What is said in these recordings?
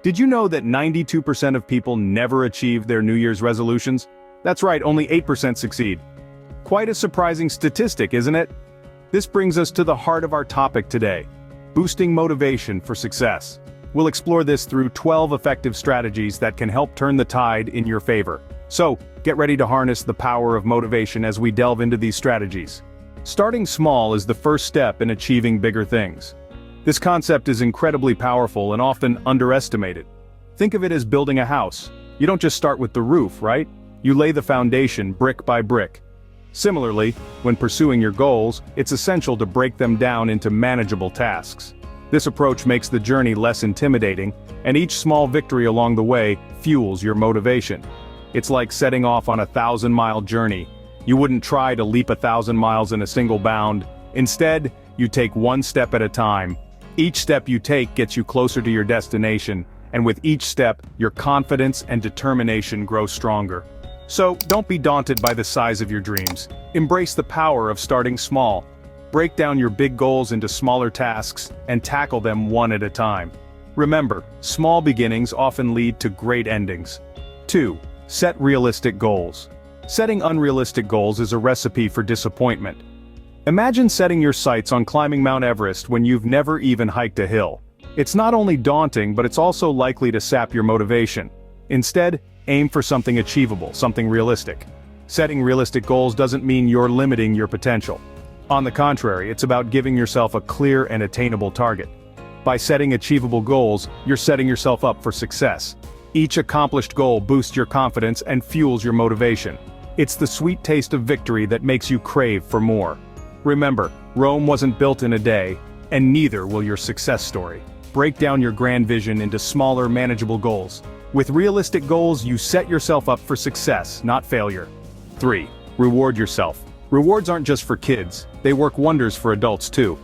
Did you know that 92% of people never achieve their New Year's resolutions? That's right, only 8% succeed. Quite a surprising statistic, isn't it? This brings us to the heart of our topic today: boosting motivation for success. We'll explore this through 12 effective strategies that can help turn the tide in your favor. So, get ready to harness the power of motivation as we delve into these strategies. Starting small is the first step in achieving bigger things. This concept is incredibly powerful and often underestimated. Think of it as building a house. You don't just start with the roof, right? You lay the foundation brick by brick. Similarly, when pursuing your goals, it's essential to break them down into manageable tasks. This approach makes the journey less intimidating, and each small victory along the way fuels your motivation. It's like setting off on a 1,000-mile journey. You wouldn't try to leap 1,000 miles in a single bound. Instead, you take one step at a time. Each step you take gets you closer to your destination, and with each step, your confidence and determination grow stronger. So, don't be daunted by the size of your dreams. Embrace the power of starting small. Break down your big goals into smaller tasks and tackle them one at a time. Remember, small beginnings often lead to great endings. 2. Set realistic goals. Setting unrealistic goals is a recipe for disappointment. Imagine setting your sights on climbing Mount Everest when you've never even hiked a hill. It's not only daunting, but it's also likely to sap your motivation. Instead, aim for something achievable, something realistic. Setting realistic goals doesn't mean you're limiting your potential. On the contrary, it's about giving yourself a clear and attainable target. By setting achievable goals, you're setting yourself up for success. Each accomplished goal boosts your confidence and fuels your motivation. It's the sweet taste of victory that makes you crave for more. Remember, Rome wasn't built in a day, and neither will your success story. Break down your grand vision into smaller, manageable goals. With realistic goals, you set yourself up for success, not failure. 3. Reward yourself. Rewards aren't just for kids, they work wonders for adults too.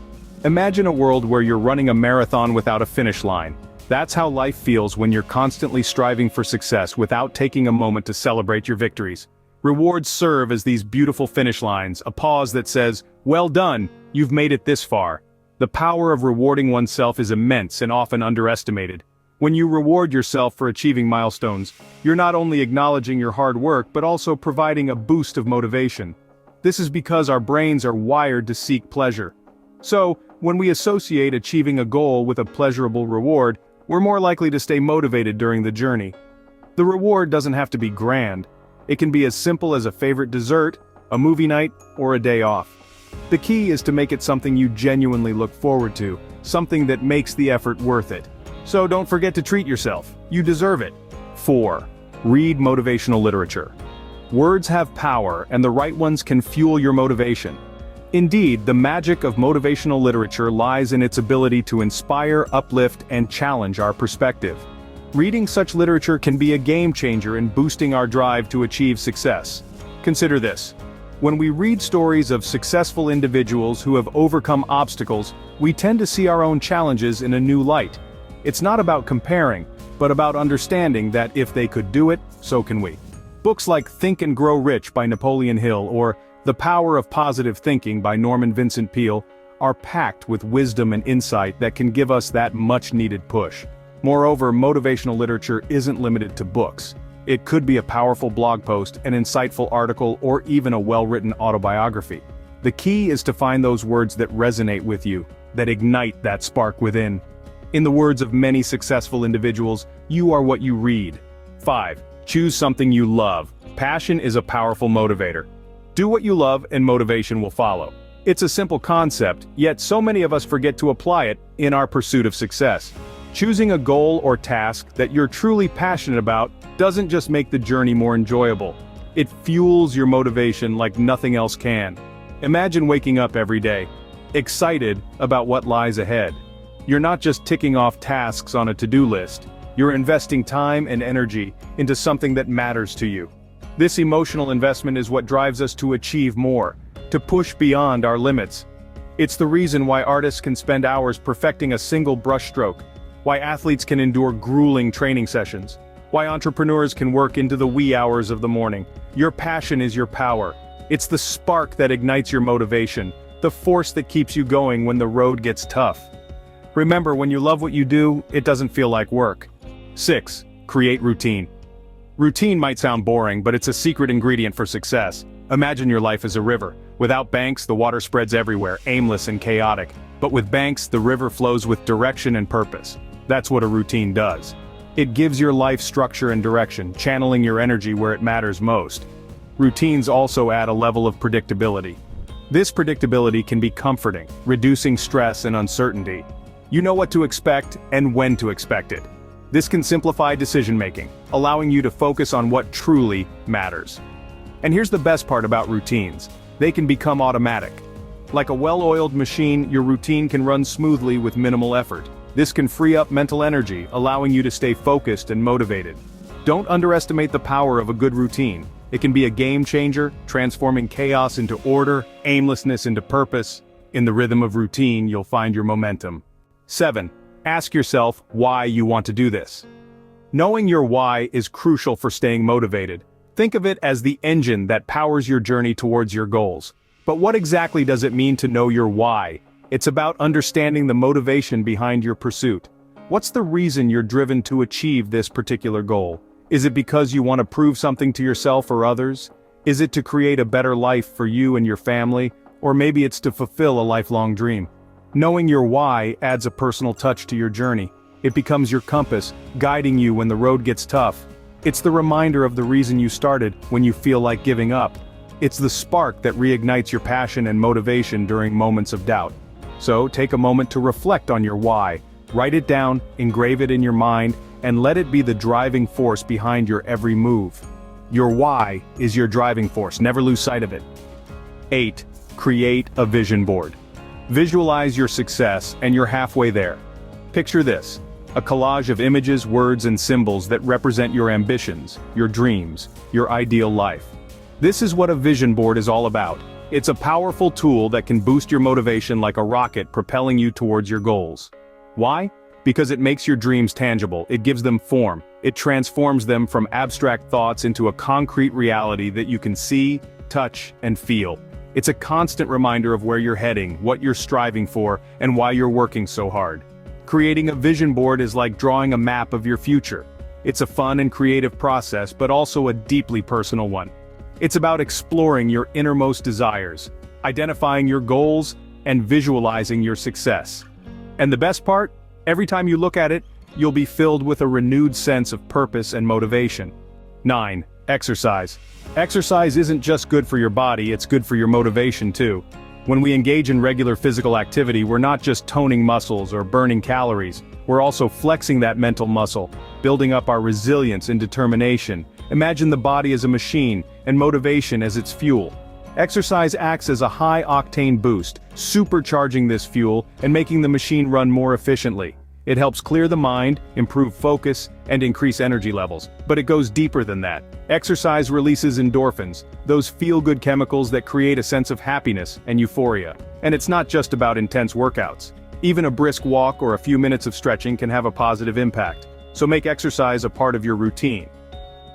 Imagine a world where you're running a marathon without a finish line. That's how life feels when you're constantly striving for success without taking a moment to celebrate your victories. Rewards serve as these beautiful finish lines, a pause that says, "Well done, you've made it this far." The power of rewarding oneself is immense and often underestimated. When you reward yourself for achieving milestones, you're not only acknowledging your hard work but also providing a boost of motivation. This is because our brains are wired to seek pleasure. So, when we associate achieving a goal with a pleasurable reward, we're more likely to stay motivated during the journey. The reward doesn't have to be grand. It can be as simple as a favorite dessert, a movie night, or a day off. The key is to make it something you genuinely look forward to, something that makes the effort worth it. So don't forget to treat yourself. You deserve it. 4. Read motivational literature. Words have power, and the right ones can fuel your motivation. Indeed, the magic of motivational literature lies in its ability to inspire, uplift, and challenge our perspective. Reading such literature can be a game changer in boosting our drive to achieve success. Consider this. When we read stories of successful individuals who have overcome obstacles, we tend to see our own challenges in a new light. It's not about comparing, but about understanding that if they could do it, so can we. Books like Think and Grow Rich by Napoleon Hill or The Power of Positive Thinking by Norman Vincent Peale are packed with wisdom and insight that can give us that much-needed push. Moreover, motivational literature isn't limited to books. It could be a powerful blog post, an insightful article, or even a well-written autobiography. The key is to find those words that resonate with you, that ignite that spark within. In the words of many successful individuals, you are what you read. 5. Choose something you love. Passion is a powerful motivator. Do what you love and motivation will follow. It's a simple concept, yet so many of us forget to apply it in our pursuit of success. Choosing a goal or task that you're truly passionate about doesn't just make the journey more enjoyable. It fuels your motivation like nothing else can. Imagine waking up every day, excited about what lies ahead. You're not just ticking off tasks on a to-do list. You're investing time and energy into something that matters to you. This emotional investment is what drives us to achieve more, to push beyond our limits. It's the reason why artists can spend hours perfecting a single brushstroke, why athletes can endure grueling training sessions, why entrepreneurs can work into the wee hours of the morning. Your passion is your power. It's the spark that ignites your motivation, the force that keeps you going when the road gets tough. Remember, when you love what you do, it doesn't feel like work. 6. Create routine. Routine might sound boring, but it's a secret ingredient for success. Imagine your life as a river. Without banks, the water spreads everywhere, aimless and chaotic. But with banks, the river flows with direction and purpose. That's what a routine does. It gives your life structure and direction, channeling your energy where it matters most. Routines also add a level of predictability. This predictability can be comforting, reducing stress and uncertainty. You know what to expect and when to expect it. This can simplify decision-making, allowing you to focus on what truly matters. And here's the best part about routines. They can become automatic. Like a well-oiled machine, your routine can run smoothly with minimal effort. This can free up mental energy, allowing you to stay focused and motivated. Don't underestimate the power of a good routine. It can be a game changer, transforming chaos into order, aimlessness into purpose. In the rhythm of routine, you'll find your momentum. 7. Ask yourself why you want to do this. Knowing your why is crucial for staying motivated. Think of it as the engine that powers your journey towards your goals. But what exactly does it mean to know your why? It's about understanding the motivation behind your pursuit. What's the reason you're driven to achieve this particular goal? Is it because you want to prove something to yourself or others? Is it to create a better life for you and your family? Or maybe it's to fulfill a lifelong dream. Knowing your why adds a personal touch to your journey. It becomes your compass, guiding you when the road gets tough. It's the reminder of the reason you started when you feel like giving up. It's the spark that reignites your passion and motivation during moments of doubt. So take a moment to reflect on your why. Write it down, engrave it in your mind, and let it be the driving force behind your every move. Your why is your driving force, never lose sight of it. 8. Create a vision board. Visualize your success and you're halfway there. Picture this: a collage of images, words, and symbols that represent your ambitions, your dreams, your ideal life. This is what a vision board is all about. It's a powerful tool that can boost your motivation like a rocket propelling you towards your goals. Why? Because it makes your dreams tangible, it gives them form, it transforms them from abstract thoughts into a concrete reality that you can see, touch, and feel. It's a constant reminder of where you're heading, what you're striving for, and why you're working so hard. Creating a vision board is like drawing a map of your future. It's a fun and creative process, but also a deeply personal one. It's about exploring your innermost desires, identifying your goals, and visualizing your success. And the best part? Every time you look at it, you'll be filled with a renewed sense of purpose and motivation. 9. Exercise. Exercise isn't just good for your body, it's good for your motivation too. When we engage in regular physical activity, we're not just toning muscles or burning calories, we're also flexing that mental muscle, building up our resilience and determination. Imagine the body as a machine, and motivation as its fuel. Exercise acts as a high-octane boost, supercharging this fuel and making the machine run more efficiently. It helps clear the mind, improve focus, and increase energy levels. But it goes deeper than that. Exercise releases endorphins, those feel-good chemicals that create a sense of happiness and euphoria. And it's not just about intense workouts. Even a brisk walk or a few minutes of stretching can have a positive impact. So make exercise a part of your routine.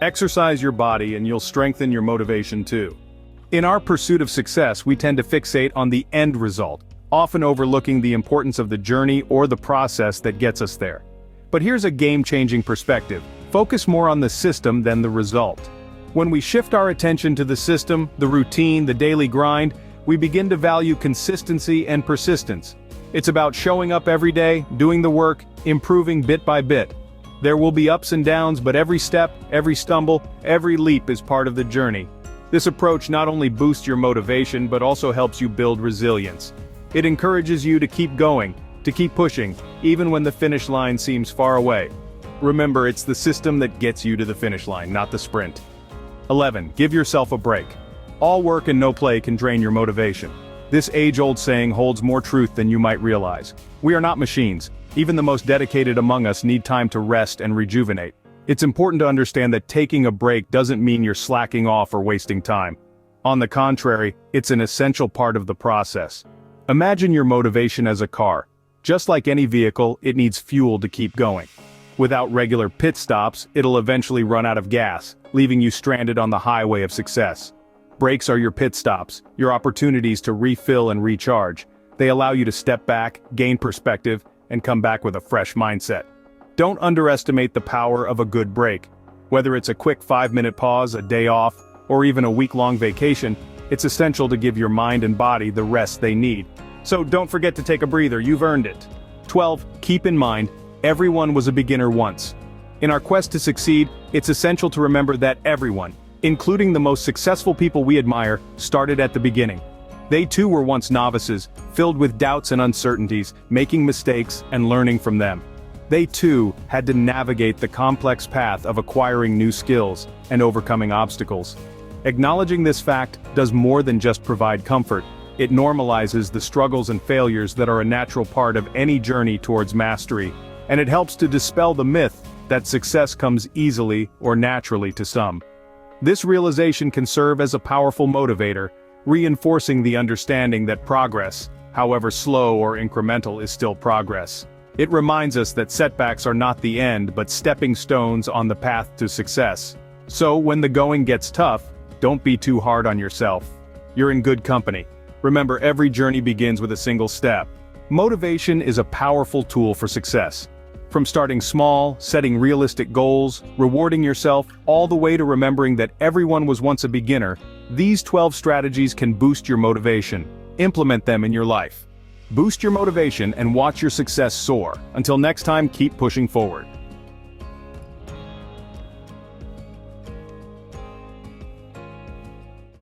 Exercise your body and you'll strengthen your motivation too. In our pursuit of success, we tend to fixate on the end result, often overlooking the importance of the journey or the process that gets us there. But here's a game-changing perspective. Focus more on the system than the result. When we shift our attention to the system, the routine, the daily grind, we begin to value consistency and persistence. It's about showing up every day, doing the work, improving bit by bit. There will be ups and downs, but every step, every stumble, every leap is part of the journey. This approach not only boosts your motivation but also helps you build resilience. It encourages you to keep going, to keep pushing, even when the finish line seems far away. Remember, it's the system that gets you to the finish line, not the sprint. 11. Give yourself a break. All work and no play can drain your motivation. This age-old saying holds more truth than you might realize. We are not machines. Even the most dedicated among us need time to rest and rejuvenate. It's important to understand that taking a break doesn't mean you're slacking off or wasting time. On the contrary, it's an essential part of the process. Imagine your motivation as a car. Just like any vehicle, it needs fuel to keep going. Without regular pit stops, it'll eventually run out of gas, leaving you stranded on the highway of success. Breaks are your pit stops, your opportunities to refill and recharge. They allow you to step back, gain perspective, and come back with a fresh mindset. Don't underestimate the power of a good break. Whether it's a quick 5-minute pause, a day off, or even a week-long vacation, it's essential to give your mind and body the rest they need. So don't forget to take a breather, you've earned it. 12. Keep in mind, everyone was a beginner once. In our quest to succeed, it's essential to remember that everyone, including the most successful people we admire, started at the beginning. They too were once novices, filled with doubts and uncertainties, making mistakes and learning from them. They too had to navigate the complex path of acquiring new skills and overcoming obstacles. Acknowledging this fact does more than just provide comfort. It normalizes the struggles and failures that are a natural part of any journey towards mastery, and it helps to dispel the myth that success comes easily or naturally to some. This realization can serve as a powerful motivator, reinforcing the understanding that progress, however slow or incremental, is still progress. It reminds us that setbacks are not the end but stepping stones on the path to success. So when the going gets tough, don't be too hard on yourself. You're in good company. Remember, every journey begins with a single step. Motivation is a powerful tool for success. From starting small, setting realistic goals, rewarding yourself, all the way to remembering that everyone was once a beginner, these 12 strategies can boost your motivation. Implement them in your life. Boost your motivation and watch your success soar. Until next time, keep pushing forward.